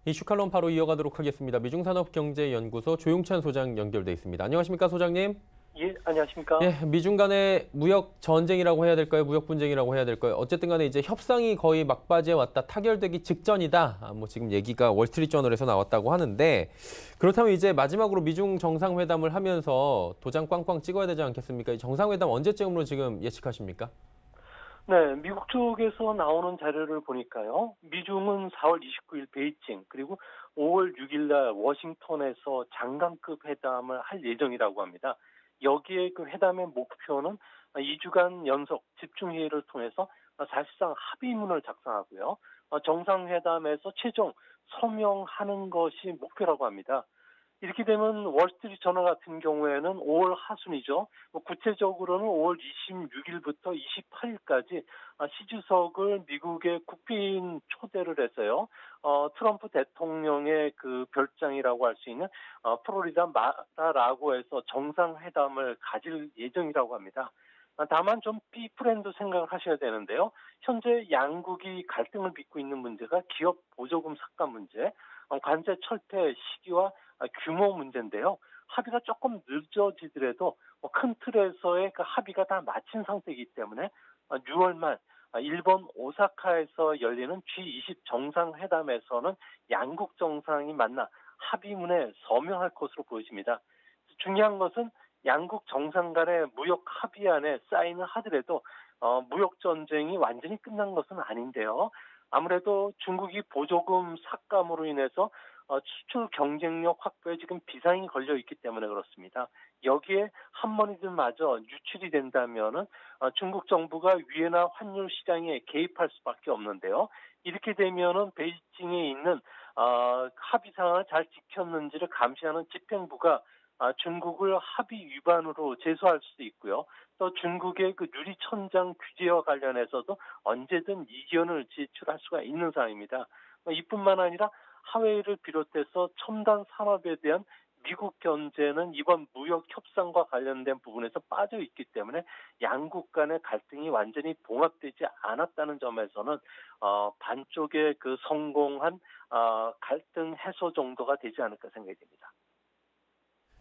이슈 칼럼 바로 이어가도록 하겠습니다. 미중산업경제연구소 조용찬 소장 연결돼 있습니다. 안녕하십니까, 소장님? 예, 안녕하십니까? 예, 미중 간의 무역 전쟁이라고 해야 될까요? 무역 분쟁이라고 해야 될까요? 어쨌든 간에 이제 협상이 거의 막바지에 왔다, 타결되기 직전이다. 뭐 지금 얘기가 월스트리트저널에서 나왔다고 하는데, 그렇다면 이제 마지막으로 미중 정상회담을 하면서 도장 꽝꽝 찍어야 되지 않겠습니까? 이 정상회담 언제쯤으로 지금 예측하십니까? 네, 미국 쪽에서 나오는 자료를 보니까요. 미중은 4월 29일 베이징, 그리고 5월 6일 날 워싱턴에서 장관급 회담을 할 예정이라고 합니다. 여기에 그 회담의 목표는 2주간 연속 집중회의를 통해서 사실상 합의문을 작성하고요. 정상회담에서 최종 서명하는 것이 목표라고 합니다. 이렇게 되면 월스트리트 저널 같은 경우에는 5월 하순이죠. 구체적으로는 5월 26일부터 28일까지 시 주석을 미국의 국빈 초대를 해서요. 트럼프 대통령의 그 별장이라고 할 수 있는 플로리다 마라라고에서 정상회담을 가질 예정이라고 합니다. 다만 좀 비프렌드 생각을 하셔야 되는데요. 현재 양국이 갈등을 빚고 있는 문제가 기업 보조금 삭감 문제, 관세 철폐 시기와 규모 문제인데요. 합의가 조금 늦어지더라도 큰 틀에서의 그 합의가 다 마친 상태이기 때문에 6월 말 일본 오사카에서 열리는 G20 정상회담에서는 양국 정상이 만나 합의문에 서명할 것으로 보여집니다. 중요한 것은 양국 정상 간의 무역 합의안에 사인을 하더라도 무역 전쟁이 완전히 끝난 것은 아닌데요. 아무래도 중국이 보조금 삭감으로 인해서 수출 경쟁력 확보에 지금 비상이 걸려 있기 때문에 그렇습니다. 여기에 한머니들마저 유출이 된다면은 중국 정부가 위안화 환율 시장에 개입할 수밖에 없는데요. 이렇게 되면은 베이징에 있는 합의 사항을 잘 지켰는지를 감시하는 집행부가 중국을 합의 위반으로 제소할 수도 있고요. 또 중국의 그 유리천장 규제와 관련해서도 언제든 이견을 제출할 수가 있는 상황입니다. 이뿐만 아니라 하웨이를 비롯해서 첨단 산업에 대한 미국 견제는 이번 무역 협상과 관련된 부분에서 빠져 있기 때문에 양국 간의 갈등이 완전히 봉합되지 않았다는 점에서는 반쪽의 그 성공한 갈등 해소 정도가 되지 않을까 생각이 됩니다.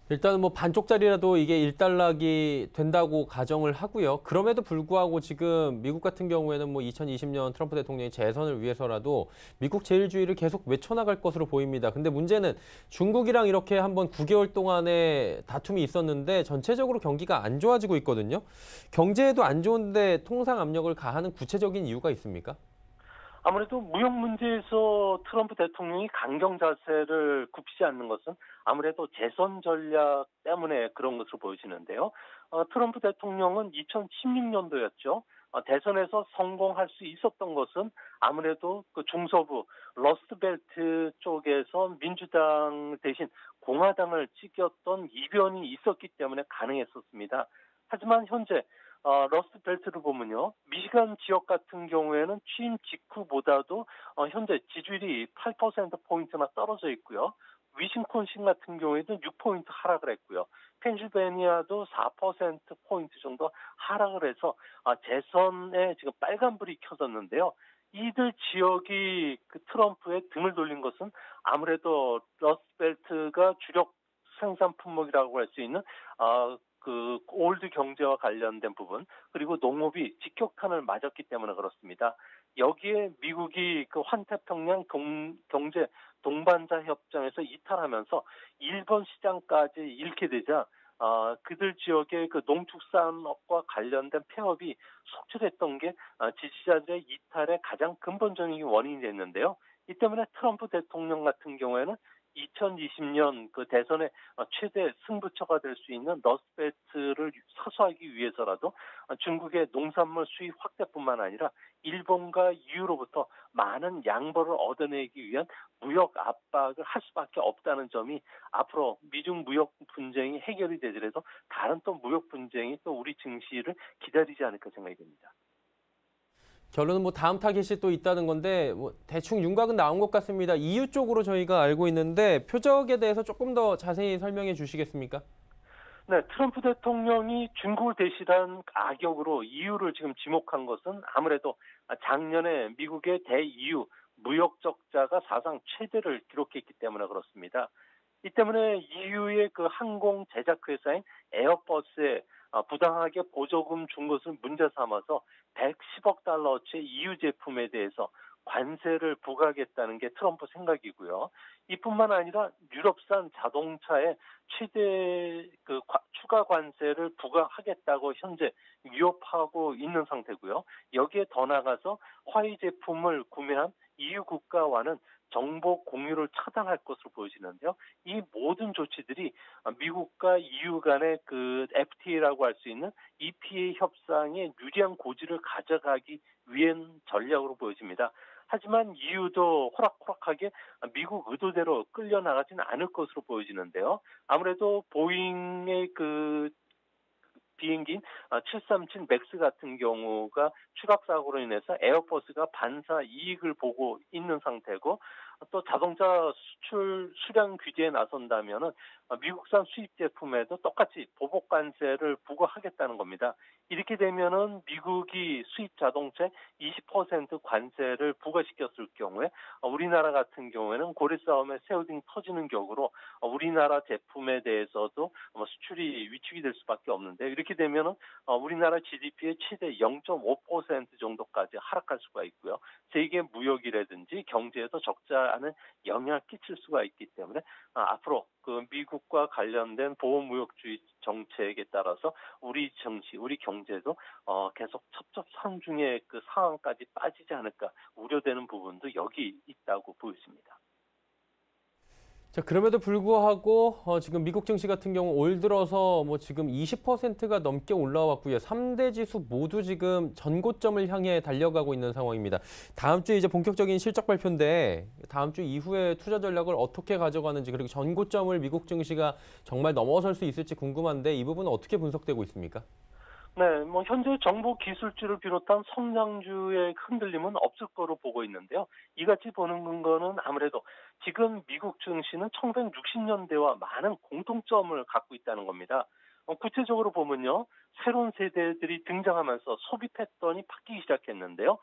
일단은 뭐 반쪽짜리라도 이게 일단락이 된다고 가정을 하고요. 그럼에도 불구하고 지금 미국 같은 경우에는 뭐 2020년 트럼프 대통령이 재선을 위해서라도 미국 제일주의를 계속 외쳐나갈 것으로 보입니다. 근데 문제는 중국이랑 이렇게 한번 9개월 동안의 다툼이 있었는데 전체적으로 경기가 안 좋아지고 있거든요. 경제에도 안 좋은데 통상 압력을 가하는 구체적인 이유가 있습니까? 아무래도 무역 문제에서 트럼프 대통령이 강경 자세를 굽히지 않는 것은 아무래도 재선 전략 때문에 그런 것으로 보여지는데요. 트럼프 대통령은 2016년도였죠. 대선에서 성공할 수 있었던 것은 아무래도 그 중서부 러스트벨트 쪽에서 민주당 대신 공화당을 찍었던 이변이 있었기 때문에 가능했었습니다. 하지만 현재 러스트벨트를 보면요. 미시간 지역 같은 경우에는 취임 직후보다도 현재 지지율이 8%포인트나 떨어져 있고요. 위싱콘신 같은 경우에도 6포인트 하락을 했고요. 펜실베니아도 4%포인트 정도 하락을 해서 재선에 지금 빨간불이 켜졌는데요. 이들 지역이 그 트럼프의 등을 돌린 것은 아무래도 러스트벨트가 주력 생산 품목이라고 할 수 있는 그 올드 경제와 관련된 부분 그리고 농업이 직격탄을 맞았기 때문에 그렇습니다. 여기에 미국이 그 환태평양 경제 동반자 협정에서 이탈하면서 일본 시장까지 잃게 되자 그들 지역의 그 농축산업과 관련된 폐업이 속출했던 게 지지자들의 이탈의 가장 근본적인 원인이 됐는데요. 이 때문에 트럼프 대통령 같은 경우에는 2020년 그 대선의 최대 승부처가 될 수 있는 러스트벨트를 사수하기 위해서라도 중국의 농산물 수입 확대뿐만 아니라 일본과 EU로부터 많은 양보를 얻어내기 위한 무역 압박을 할 수밖에 없다는 점이 앞으로 미중 무역 분쟁이 해결이 되더라도 다른 또 무역 분쟁이 또 우리 증시를 기다리지 않을까 생각이 됩니다. 결론은 뭐 다음 타겟이 또 있다는 건데 뭐 대충 윤곽은 나온 것 같습니다. EU 쪽으로 저희가 알고 있는데 표적에 대해서 조금 더 자세히 설명해 주시겠습니까? 네, 트럼프 대통령이 중국을 대신한 악역으로 EU를 지금 지목한 것은 아무래도 작년에 미국의 대EU 무역 적자가 사상 최대를 기록했기 때문에 그렇습니다. 이 때문에 EU의 그 항공 제작 회사인 에어버스에 부당하게 보조금 준 것을 문제 삼아서 110억 달러어치의 EU 제품에 대해서 관세를 부과하겠다는 게 트럼프 생각이고요. 이뿐만 아니라 유럽산 자동차에 최대 추가 관세를 부과하겠다고 현재 위협하고 있는 상태고요. 여기에 더 나가서 화웨이 제품을 구매한 EU 국가와는 정보 공유를 차단할 것으로 보여지는데요. 이 모든 조치들이 미국과 EU 간의 그 FTA라고 할 수 있는 EPA 협상에 유리한 고지를 가져가기 위한 전략으로 보여집니다. 하지만 EU도 호락호락하게 미국 의도대로 끌려나가지는 않을 것으로 보여지는데요. 아무래도 보잉의 그 비행기인 737 맥스 같은 경우가 추락 사고로 인해서 에어버스가 반사 이익을 보고 있는 상태고, 또 자동차 수출 수량 규제에 나선다면은 미국산 수입 제품에도 똑같이 보복 관세를 부과하겠다는 겁니다. 이렇게 되면은 미국이 수입 자동차에 20% 관세를 부과시켰을 경우에 우리나라 같은 경우에는 고래 싸움에 새우등 터지는 격으로 우리나라 제품에 대해서도 수출이 위축이 될 수밖에 없는데, 이렇게 되면은 우리나라 GDP의 최대 0.5% 정도까지 하락할 수가 있고요. 세계 무역이라든지 경제에도 적잖은 영향을 끼칠 수가 있기 때문에 앞으로 그 미국과 관련된 보호무역주의 정책에 따라서 우리 정치, 우리 경제도 계속 첩첩산중의 그 상황까지 빠지지 않을까 우려되는 부분도 여기 있다고 보여집니다. 자, 그럼에도 불구하고 지금 미국 증시 같은 경우 올 들어서 뭐 지금 20%가 넘게 올라왔고요. 3대 지수 모두 지금 전고점을 향해 달려가고 있는 상황입니다. 다음 주에 이제 본격적인 실적 발표인데 다음 주 이후에 투자 전략을 어떻게 가져가는지, 그리고 전고점을 미국 증시가 정말 넘어설 수 있을지 궁금한데 이 부분은 어떻게 분석되고 있습니까? 네, 현재 정보 기술주를 비롯한 성장주의 흔들림은 없을 거로 보고 있는데요. 이같이 보는 거는 아무래도 지금 미국 증시는 1960년대와 많은 공통점을 갖고 있다는 겁니다. 구체적으로 보면요, 새로운 세대들이 등장하면서 소비 패턴이 바뀌기 시작했는데요.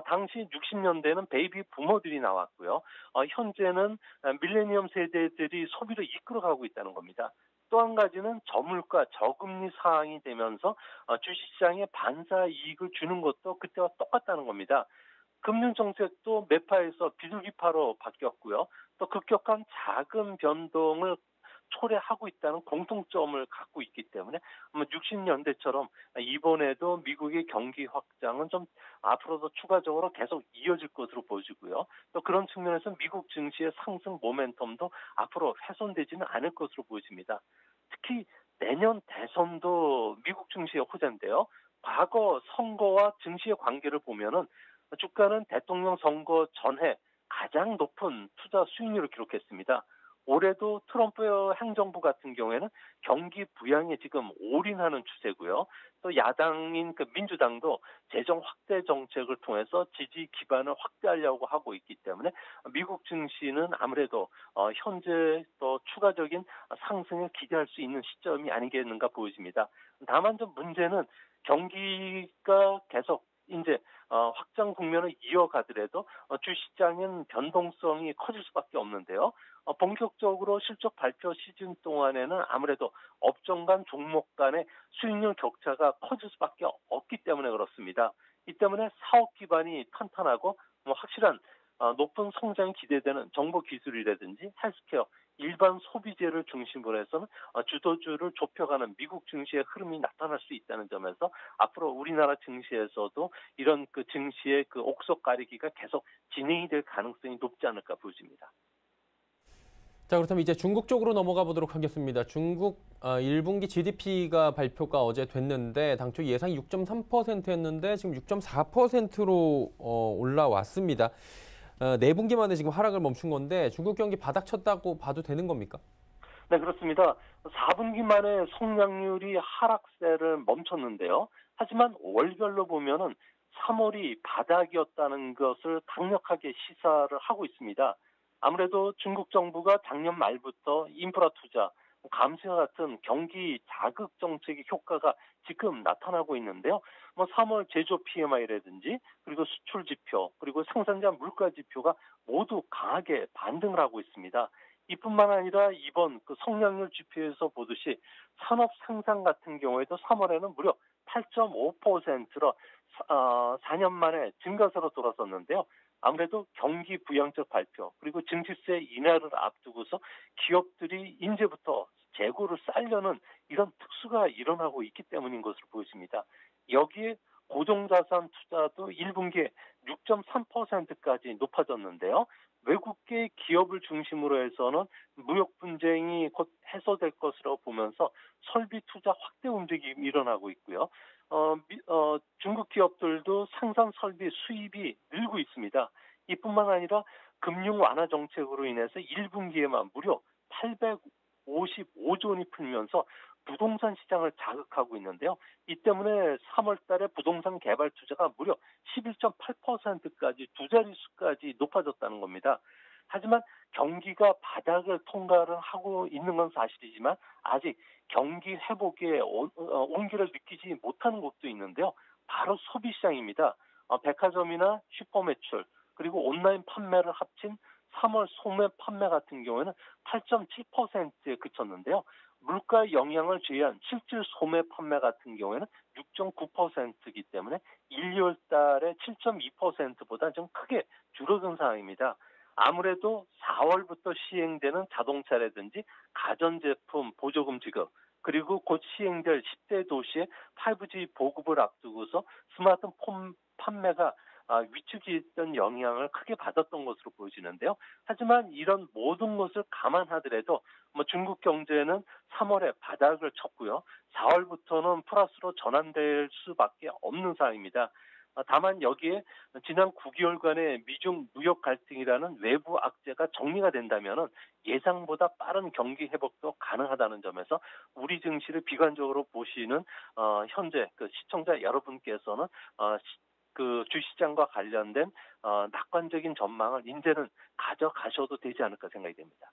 당시 60년대는 베이비 부모들이 나왔고요. 현재는 밀레니엄 세대들이 소비를 이끌어가고 있다는 겁니다. 또 한 가지는 저물가, 저금리 상황이 되면서 주식시장에 반사 이익을 주는 것도 그때와 똑같다는 겁니다. 금융 정책도 매파에서 비둘기파로 바뀌었고요. 또 급격한 자금 변동을 초래하고 있다는 공통점을 갖고 있기 때문에 60년대처럼 이번에도 미국의 경기 확장은 좀 앞으로도 추가적으로 계속 이어질 것으로 보여지고요. 또 그런 측면에서 미국 증시의 상승 모멘텀도 앞으로 훼손되지는 않을 것으로 보여집니다. 특히 내년 대선도 미국 증시의 호재인데요. 과거 선거와 증시의 관계를 보면은 주가는 대통령 선거 전해 가장 높은 투자 수익률을 기록했습니다. 올해도 트럼프 행정부 같은 경우에는 경기 부양에 지금 올인하는 추세고요. 또 야당인 그 민주당도 재정 확대 정책을 통해서 지지 기반을 확대하려고 하고 있기 때문에 미국 증시는 아무래도 현재 또 추가적인 상승을 기대할 수 있는 시점이 아니겠는가 보여집니다. 다만 좀 문제는 경기가 계속 이제 확장 국면을 이어가더라도 주시장은 변동성이 커질 수밖에 없는데요. 본격적으로 실적 발표 시즌 동안에는 아무래도 업종 간 종목 간의 수익률 격차가 커질 수밖에 없기 때문에 그렇습니다. 이 때문에 사업 기반이 탄탄하고 확실한 높은 성장이 기대되는 정보 기술이라든지 헬스케어, 일반 소비재를 중심으로 해서는 주도주를 좁혀가는 미국 증시의 흐름이 나타날 수 있다는 점에서 앞으로 우리나라 증시에서도 이런 그 증시의 그 옥석 가리기가 계속 진행이 될 가능성이 높지 않을까 보여집니다. 자, 그렇다면 이제 중국 쪽으로 넘어가 보도록 하겠습니다. 중국 1분기 GDP가 발표가 어제 됐는데 당초 예상이 6.3%였는데 지금 6.4%로 올라왔습니다. 4분기 만에 지금 하락을 멈춘 건데 중국 경기 바닥쳤다고 봐도 되는 겁니까? 네, 그렇습니다. 4분기 만에 성장률이 하락세를 멈췄는데요. 하지만 월별로 보면은 3월이 바닥이었다는 것을 강력하게 시사를 하고 있습니다. 아무래도 중국 정부가 작년 말부터 인프라 투자, 감시와 같은 경기 자극 정책의 효과가 지금 나타나고 있는데요. 3월 제조 PMI라든지 그리고 수출 지표 그리고 생산자 물가 지표가 모두 강하게 반등을 하고 있습니다. 이뿐만 아니라 이번 성장률 지표에서 보듯이 산업 생산 같은 경우에도 3월에는 무려 8.5%로 4년 만에 증가세로 돌아섰는데요. 아무래도 경기 부양적 발표 그리고 증시세 인하를 앞두고서 기업들이 이제부터 재고를 쌓으려는 이런 특수가 일어나고 있기 때문인 것으로 보여집니다. 여기에 고정자산 투자도 1분기에 6.3%까지 높아졌는데요. 외국계 기업을 중심으로 해서는 무역 분쟁이 곧 해소될 것으로 보면서 설비 투자 확대 움직임이 일어나고 있고요. 중국 기업들도 생산 설비 수입이 늘고 있습니다. 이뿐만 아니라 금융 완화 정책으로 인해서 1분기에만 무려 855조 원이 풀면서 부동산 시장을 자극하고 있는데요. 이 때문에 3월 달에 부동산 개발 투자가 무려 11.8%까지 두 자릿수까지 높아졌다는 겁니다. 하지만 경기가 바닥을 통과를 하고 있는 건 사실이지만 아직 경기 회복의 온기를 느끼지 못하는 곳도 있는데요. 바로 소비 시장입니다. 백화점이나 슈퍼 매출 그리고 온라인 판매를 합친 3월 소매 판매 같은 경우에는 8.7%에 그쳤는데요. 물가 영향을 제외한 실질 소매 판매 같은 경우에는 6.9%이기 때문에 1, 2월 달에 7.2%보다 좀 크게 줄어든 상황입니다. 아무래도 4월부터 시행되는 자동차라든지 가전제품 보조금 지급 그리고 곧 시행될 10대 도시의 5G 보급을 앞두고서 스마트폰 판매가 위축했던 영향을 크게 받았던 것으로 보여지는데요. 하지만 이런 모든 것을 감안하더라도 중국 경제는 3월에 바닥을 쳤고요. 4월부터는 플러스로 전환될 수밖에 없는 상황입니다. 다만 여기에 지난 9개월간의 미중 무역 갈등이라는 외부 악재가 정리가 된다면 예상보다 빠른 경기 회복도 가능하다는 점에서 우리 증시를 비관적으로 보시는 현재 시청자 여러분께서는 주시장과 관련된 낙관적인 전망을 이제는 가져가셔도 되지 않을까 생각이 됩니다.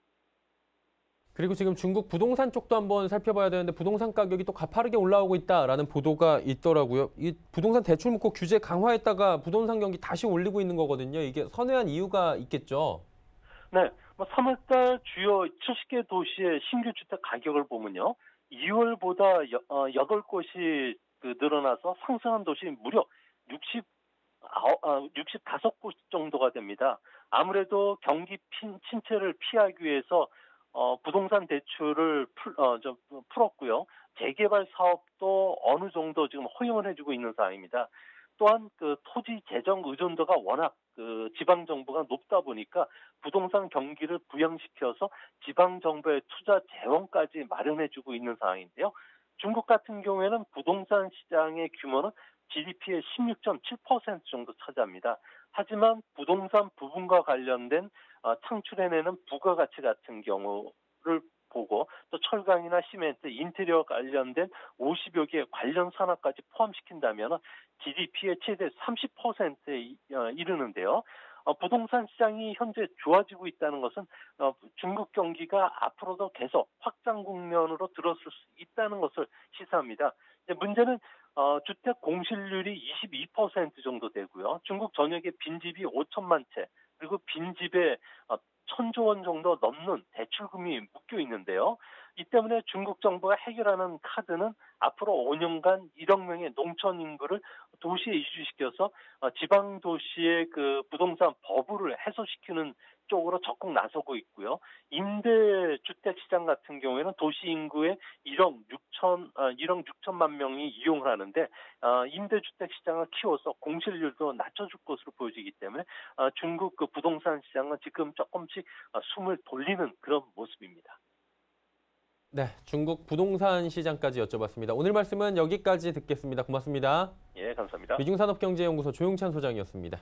그리고 지금 중국 부동산 쪽도 한번 살펴봐야 되는데 부동산 가격이 또 가파르게 올라오고 있다라는 보도가 있더라고요. 이 부동산 대출 묶고 규제 강화했다가 부동산 경기 다시 올리고 있는 거거든요. 이게 선회한 이유가 있겠죠. 네, 3월달 주요 70개 도시의 신규 주택 가격을 보면요, 2월보다 8곳이 늘어나서 상승한 도시 무려 65곳 정도가 됩니다. 아무래도 경기 침체를 피하기 위해서 부동산 대출을 풀었고요. 재개발 사업도 어느 정도 지금 허용을 해주고 있는 상황입니다. 또한 토지 재정 의존도가 워낙 지방 정부가 높다 보니까 부동산 경기를 부양시켜서 지방 정부의 투자 재원까지 마련해주고 있는 상황인데요. 중국 같은 경우에는 부동산 시장의 규모는 GDP의 16.7% 정도 차지합니다. 하지만 부동산 부분과 관련된 창출해내는 부가가치 같은 경우를 보고 또 철강이나 시멘트, 인테리어 관련된 50여 개 관련 산업까지 포함시킨다면 GDP의 최대 30%에 이르는데요. 부동산 시장이 현재 좋아지고 있다는 것은 중국 경기가 앞으로도 계속 확장 국면으로 들어설 수 있다는 것을 시사합니다. 문제는 주택 공실률이 22% 정도 되고요. 중국 전역에 빈집이 5천만 채, 그리고 빈집에 1,000조 원 정도 넘는 대출금이 묶여 있는데요. 이 때문에 중국 정부가 해결하는 카드는 앞으로 5년간 1억 명의 농촌 인구를 도시에 이주시켜서 지방 도시의 부동산 버블을 해소시키는 쪽으로 적극 나서고 있고요. 임대주택 시장 같은 경우에는 도시 인구의 1억 6천만 명이 이용을 하는데 임대주택 시장을 키워서 공실률도 낮춰줄 것으로 보여지기 때문에 중국 부동산 시장은 지금 조금씩 숨을 돌리는 그런 모습입니다. 네, 중국 부동산 시장까지 여쭤봤습니다. 오늘 말씀은 여기까지 듣겠습니다. 고맙습니다. 예, 감사합니다. 미중산업경제연구소 조용찬 소장이었습니다.